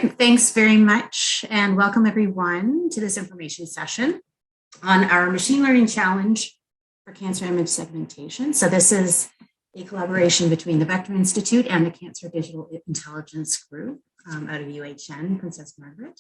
Great, thanks very much, and welcome everyone to this information session on our machine learning challenge for cancer image segmentation. So this is a collaboration between the Vector Institute and the Cancer Digital Intelligence Group out of UHN, Princess Margaret.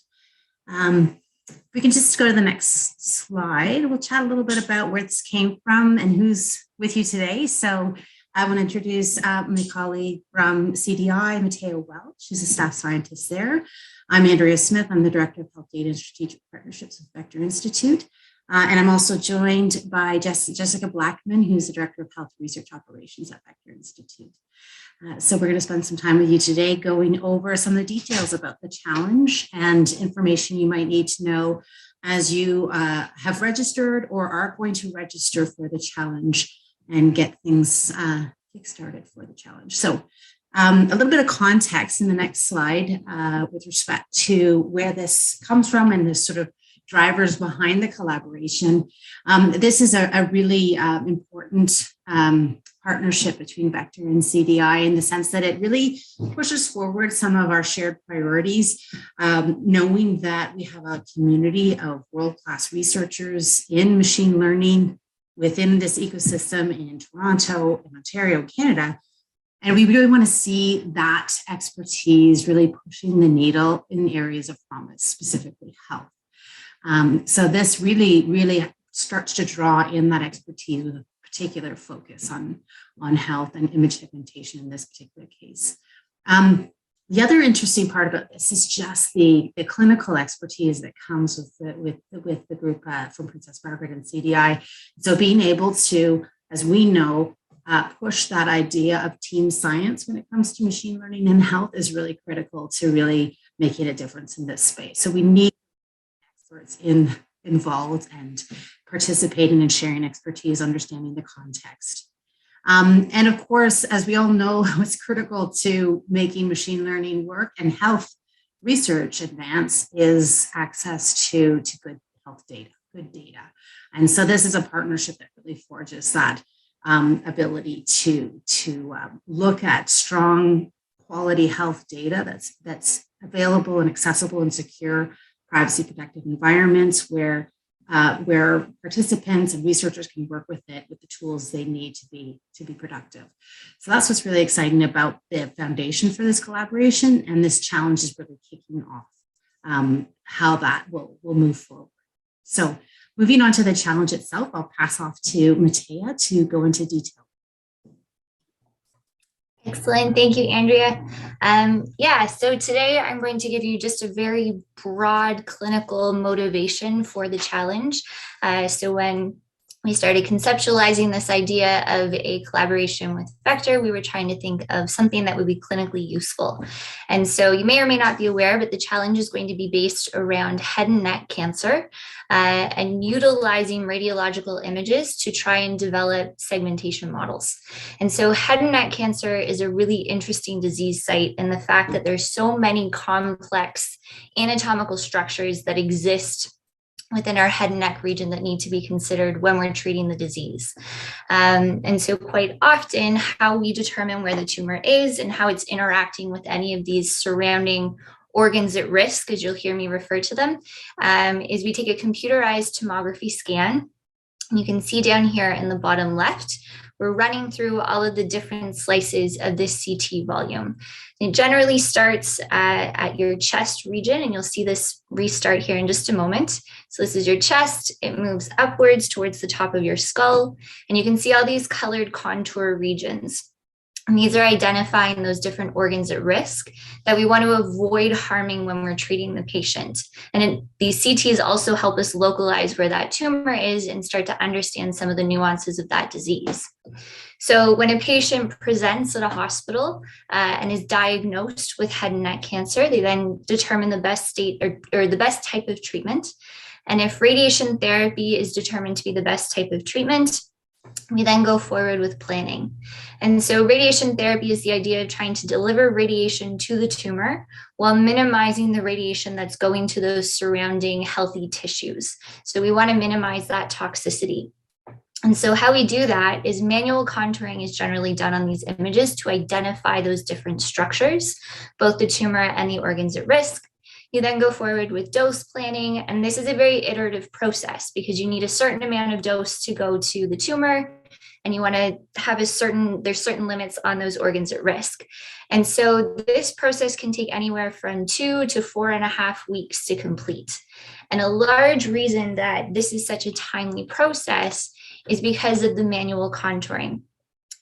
We can just go to the next slide. We'll chat a little bit about where this came from and who's with you today. So I want to introduce my colleague from CDI, Matteo Welch, who's a staff scientist there. I'm Andrea Smith. I'm the Director of Health Data and Strategic Partnerships with Vector Institute. And I'm also joined by Jessica Blackman, who's the Director of Health Research Operations at Vector Institute. So we're going to spend some time with you today going over some of the details about the challenge and information you might need to know as you have registered or are going to register for the challenge and get things kickstarted for the challenge. So a little bit of context in the next slide with respect to where this comes from and the sort of drivers behind the collaboration. This is a really important partnership between Vector and CDI in the sense that it really pushes forward some of our shared priorities, knowing that we have a community of world-class researchers in machine learning within this ecosystem in Toronto and Ontario, Canada. And we really want to see that expertise really pushing the needle in areas of promise, specifically health. So this really starts to draw in that expertise with a particular focus on health and image segmentation in this particular case. The other interesting part about this is just the clinical expertise that comes with the group from Princess Margaret and CDI. So being able to, as we know, push that idea of team science when it comes to machine learning and health is really critical to really making a difference in this space. So we need experts involved and participating and sharing expertise, understanding the context. And of course, as we all know, what's critical to making machine learning work and health research advance is access to good health data, good data. And so this is a partnership that really forges that ability to look at strong quality health data that's available and accessible and secure, privacy protected environments where participants and researchers can work with it with the tools they need to be productive. So that's what's really exciting about the foundation for this collaboration, and this challenge is really kicking off how that will move forward. So moving on to the challenge itself, I'll pass off to Matea to go into detail. Excellent. Thank you, Andrea. So today I'm going to give you just a very broad clinical motivation for the challenge. So when we started conceptualizing this idea of a collaboration with Vector, we were trying to think of something that would be clinically useful. And so you may or may not be aware, but the challenge is going to be based around head and neck cancer and utilizing radiological images to try and develop segmentation models. And so head and neck cancer is a really interesting disease site in the fact that there's so many complex anatomical structures that exist within our head and neck region that need to be considered when we're treating the disease. And so quite often how we determine where the tumor is and how it's interacting with any of these surrounding organs at risk, as you'll hear me refer to them, is we take a computerized tomography scan. You can see down here in the bottom left, we're running through all of the different slices of this CT volume. It generally starts at your chest region, and you'll see this restart here in just a moment. So this is your chest. It moves upwards towards the top of your skull, and you can see all these colored contour regions. And these are identifying those different organs at risk that we want to avoid harming when we're treating the patient. And these CTs also help us localize where that tumor is and start to understand some of the nuances of that disease. So when a patient presents at a hospital and is diagnosed with head and neck cancer, they then determine the best state or the best type of treatment. And if radiation therapy is determined to be the best type of treatment, we then go forward with planning. And so radiation therapy is the idea of trying to deliver radiation to the tumor while minimizing the radiation that's going to those surrounding healthy tissues. So we want to minimize that toxicity. And so how we do that is manual contouring is generally done on these images to identify those different structures, both the tumor and the organs at risk. You then go forward with dose planning, and this is a very iterative process because you need a certain amount of dose to go to the tumor, and you want to have there's certain limits on those organs at risk. And so this process can take anywhere from 2 to 4.5 weeks to complete. And a large reason that this is such a timely process is because of the manual contouring.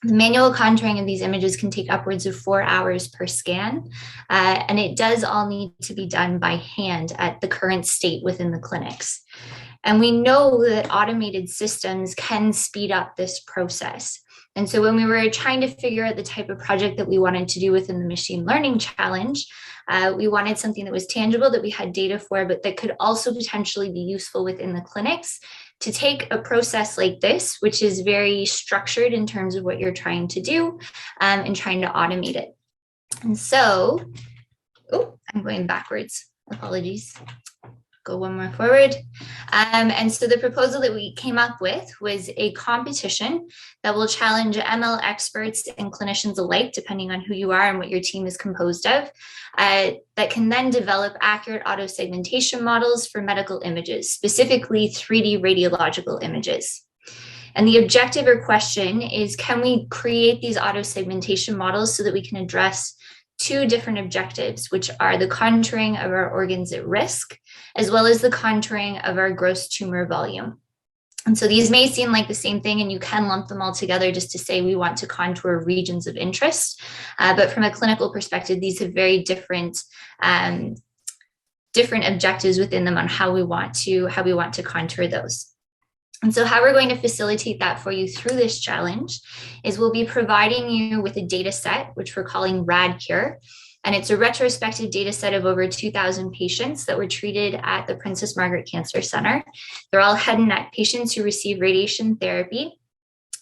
The manual contouring of these images can take upwards of 4 hours per scan, and it does all need to be done by hand at the current state within the clinics. And we know that automated systems can speed up this process. And so when we were trying to figure out the type of project that we wanted to do within the machine learning challenge, we wanted something that was tangible, that we had data for, but that could also potentially be useful within the clinics to take a process like this, which is very structured in terms of what you're trying to do, and trying to automate it. And so, I'm going backwards, apologies. Go one more forward. And so the proposal that we came up with was a competition that will challenge ML experts and clinicians alike, depending on who you are and what your team is composed of, that can then develop accurate auto segmentation models for medical images, specifically 3D radiological images. And the objective or question is, can we create these auto segmentation models so that we can address 2 different objectives, which are the contouring of our organs at risk, as well as the contouring of our gross tumor volume. And so these may seem like the same thing, and you can lump them all together just to say we want to contour regions of interest. But from a clinical perspective, these have very different objectives within them on how we want to contour those. And so how we're going to facilitate that for you through this challenge is we'll be providing you with a data set, which we're calling RADCURE. And it's a retrospective data set of over 2,000 patients that were treated at the Princess Margaret Cancer Center. They're all head and neck patients who receive radiation therapy.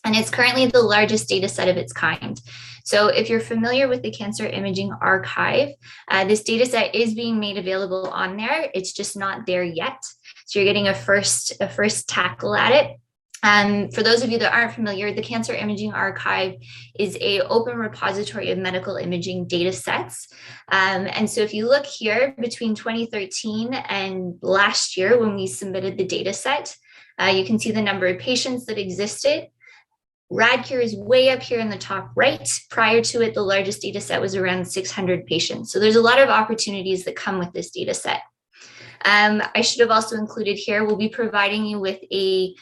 And it's currently the largest data set of its kind. So if you're familiar with the Cancer Imaging Archive, this data set is being made available on there. It's just not there yet. So you're getting a first tackle at it. For those of you that aren't familiar, the Cancer Imaging Archive is an open repository of medical imaging data sets. And so if you look here between 2013 and last year when we submitted the data set, you can see the number of patients that existed. RADCURE is way up here in the top right. Prior to it, the largest data set was around 600 patients. So there's a lot of opportunities that come with this data set. I should have also included here, we'll be providing you with a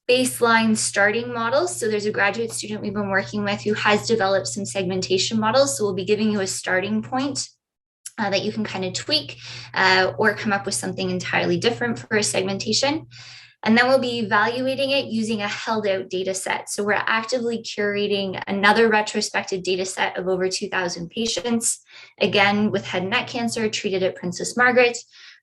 baseline starting model. So there's a graduate student we've been working with who has developed some segmentation models. So we'll be giving you a starting point that you can kind of tweak or come up with something entirely different for a segmentation. And then we'll be evaluating it using a held out data set. So we're actively curating another retrospective data set of over 2,000 patients, again, with head and neck cancer treated at Princess Margaret.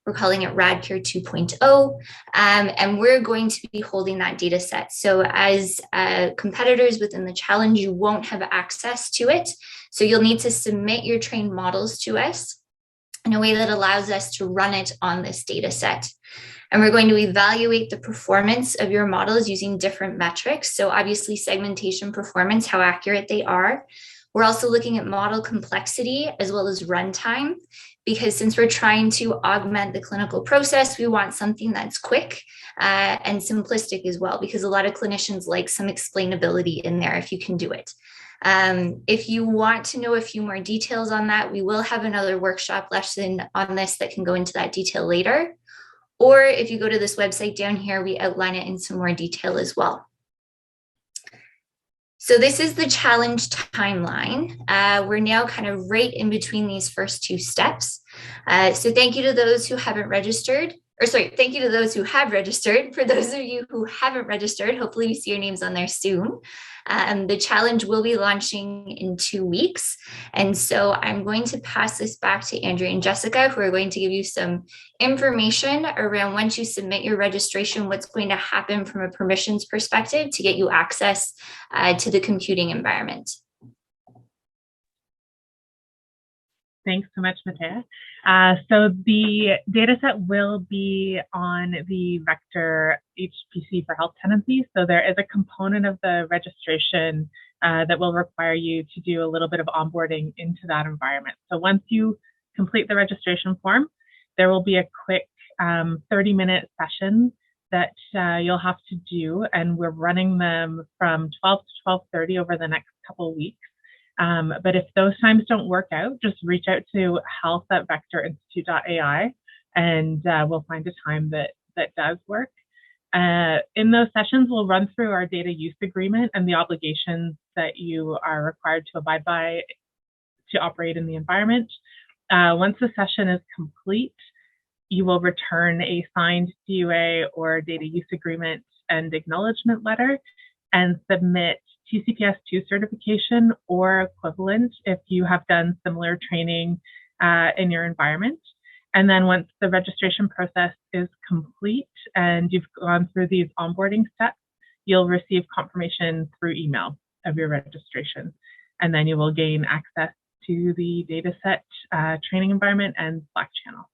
We're calling it RADCURE 2.0, and we're going to be holding that data set. So as competitors within the challenge, you won't have access to it. So you'll need to submit your trained models to us in a way that allows us to run it on this data set. And we're going to evaluate the performance of your models using different metrics. So obviously segmentation performance, how accurate they are. We're also looking at model complexity as well as runtime, because since we're trying to augment the clinical process, we want something that's quick and simplistic as well, because a lot of clinicians like some explainability in there if you can do it. If you want to know a few more details on that, we will have another workshop lesson on this that can go into that detail later. Or if you go to this website down here, we outline it in some more detail as well. So this is the challenge timeline. We're now kind of right in between these first 2 steps. So thank you to those who haven't registered, thank you to those who have registered. For those of you who haven't registered, hopefully we see your names on there soon. The challenge will be launching in 2 weeks. And so I'm going to pass this back to Andrea and Jessica, who are going to give you some information around once you submit your registration, what's going to happen from a permissions perspective to get you access to the computing environment. Thanks so much, Matea. So the dataset will be on the Vector HPC for Health tenancy. So there is a component of the registration that will require you to do a little bit of onboarding into that environment. So once you complete the registration form, there will be a quick 30-minute session that you'll have to do, and we're running them from 12 to 12:30 over the next couple of weeks. But if those times don't work out, just reach out to health@vectorinstitute.ai and we'll find a time that does work. In those sessions, we'll run through our data use agreement and the obligations that you are required to abide by to operate in the environment. Once the session is complete, you will return a signed DUA or data use agreement and acknowledgement letter and submit TCPS2 certification or equivalent if you have done similar training in your environment. And then once the registration process is complete and you've gone through these onboarding steps, you'll receive confirmation through email of your registration. And then you will gain access to the dataset training environment and Slack channel.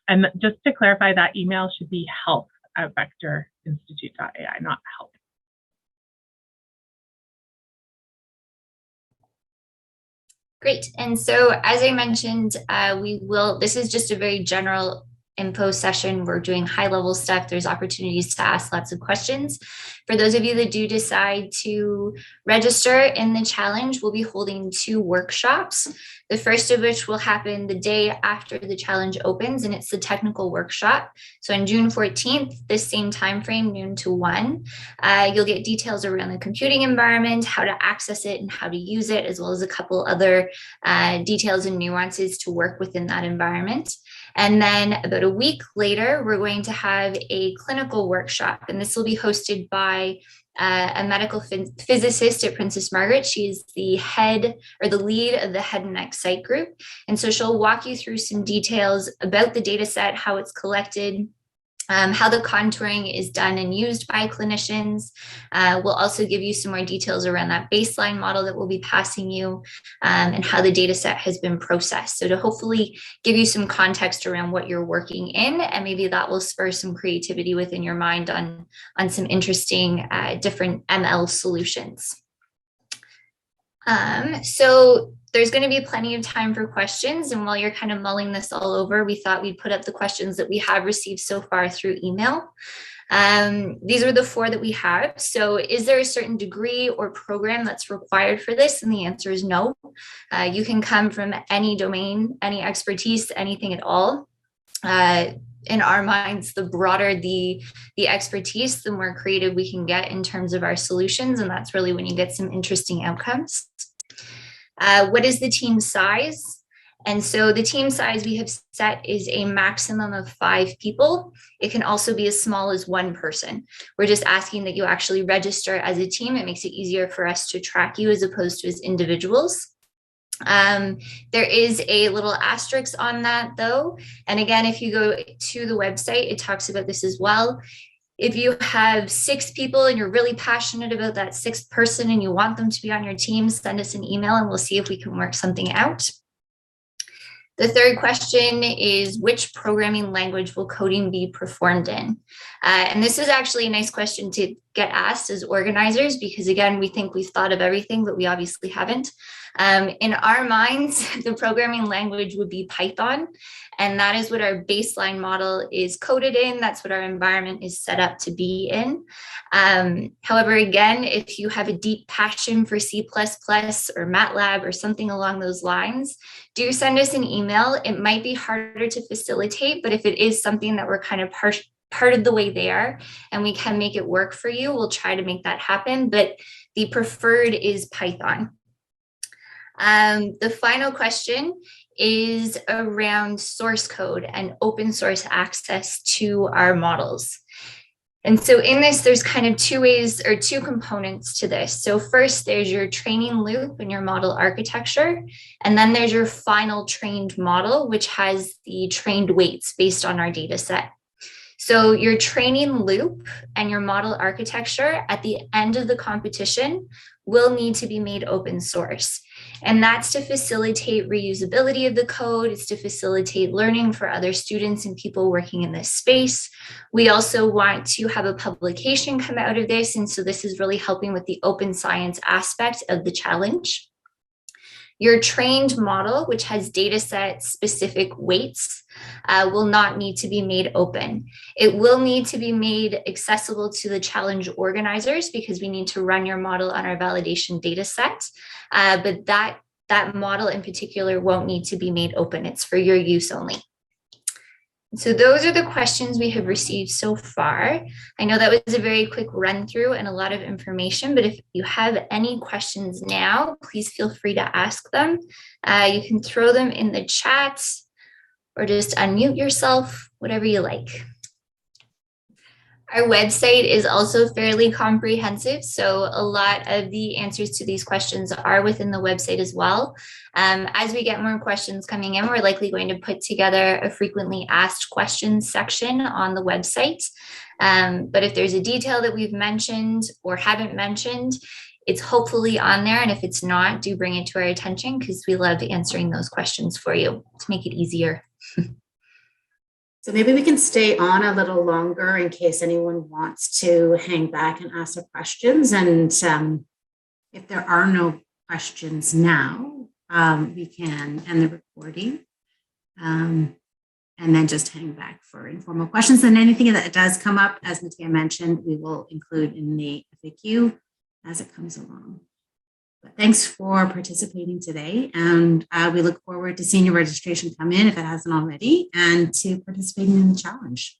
And just to clarify, that email should be health@vectorinstitute.ai, not help. Great. And so, as I mentioned, this is just a very general info session. We're doing high level stuff. There's opportunities to ask lots of questions. For those of you that do decide to register in the challenge, we'll be holding 2 workshops. The first of which will happen the day after the challenge opens, and it's the technical workshop. So on June 14th, this same time frame, noon to 1, you'll get details around the computing environment, how to access it and how to use it, as well as a couple other details and nuances to work within that environment. And then about a week later, we're going to have a clinical workshop, and this will be hosted by a medical physicist at Princess Margaret. She's the head or the lead of the head and neck site group. And so she'll walk you through some details about the data set, how it's collected, how the contouring is done and used by clinicians. We'll also give you some more details around that baseline model that we'll be passing you, and how the data set has been processed. So to hopefully give you some context around what you're working in, and maybe that will spur some creativity within your mind on some interesting different ML solutions. So there's going to be plenty of time for questions. And while you're kind of mulling this all over, we thought we'd put up the questions that we have received so far through email. These are the 4 that we have. So is there a certain degree or program that's required for this? And the answer is no. You can come from any domain, any expertise, anything at all. In our minds, the broader the expertise, the more creative we can get in terms of our solutions. And that's really when you get some interesting outcomes. What is the team size? And so the team size we have set is a maximum of 5 people. It can also be as small as 1 person. We're just asking that you actually register as a team. It makes it easier for us to track you as opposed to as individuals. There is a little asterisk on that though. And again, if you go to the website, it talks about this as well. If you have 6 people and you're really passionate about that 6th person and you want them to be on your team, send us an email and we'll see if we can work something out. The third question is, which programming language will coding be performed in? And this is actually a nice question to get asked as organizers, because again, we think we've thought of everything, but we obviously haven't. In our minds, the programming language would be Python, and that is what our baseline model is coded in. That's what our environment is set up to be in. However, again, if you have a deep passion for C++ or MATLAB or something along those lines, do send us an email. It might be harder to facilitate, but if it is something that we're kind of part of the way there and we can make it work for you, we'll try to make that happen. But the preferred is Python. The final question is around source code and open source access to our models. And so in this, there's kind of 2 ways or 2 components to this. So first, there's your training loop and your model architecture. And then there's your final trained model, which has the trained weights based on our data set. So your training loop and your model architecture at the end of the competition will need to be made open source. And that's to facilitate reusability of the code. It's to facilitate learning for other students and people working in this space. We also want to have a publication come out of this. And so this is really helping with the open science aspect of the challenge. Your trained model, which has data set specific weights, will not need to be made open. It will need to be made accessible to the challenge organizers because we need to run your model on our validation data set. But that model in particular won't need to be made open. It's for your use only. So those are the questions we have received so far. I know that was a very quick run through and a lot of information, but if you have any questions now, please feel free to ask them. You can throw them in the chat or just unmute yourself, whatever you like. Our website is also fairly comprehensive, so a lot of the answers to these questions are within the website as well. As we get more questions coming in, we're likely going to put together a frequently asked questions section on the website. But if there's a detail that we've mentioned or haven't mentioned, it's hopefully on there. And if it's not, do bring it to our attention because we love answering those questions for you to make it easier. So maybe we can stay on a little longer in case anyone wants to hang back and ask their questions. And if there are no questions now, we can end the recording and then just hang back for informal questions. And anything that does come up, as Natia mentioned, we will include in the FAQ as it comes along. But thanks for participating today. And we look forward to seeing your registration come in if it hasn't already and to participating in the challenge.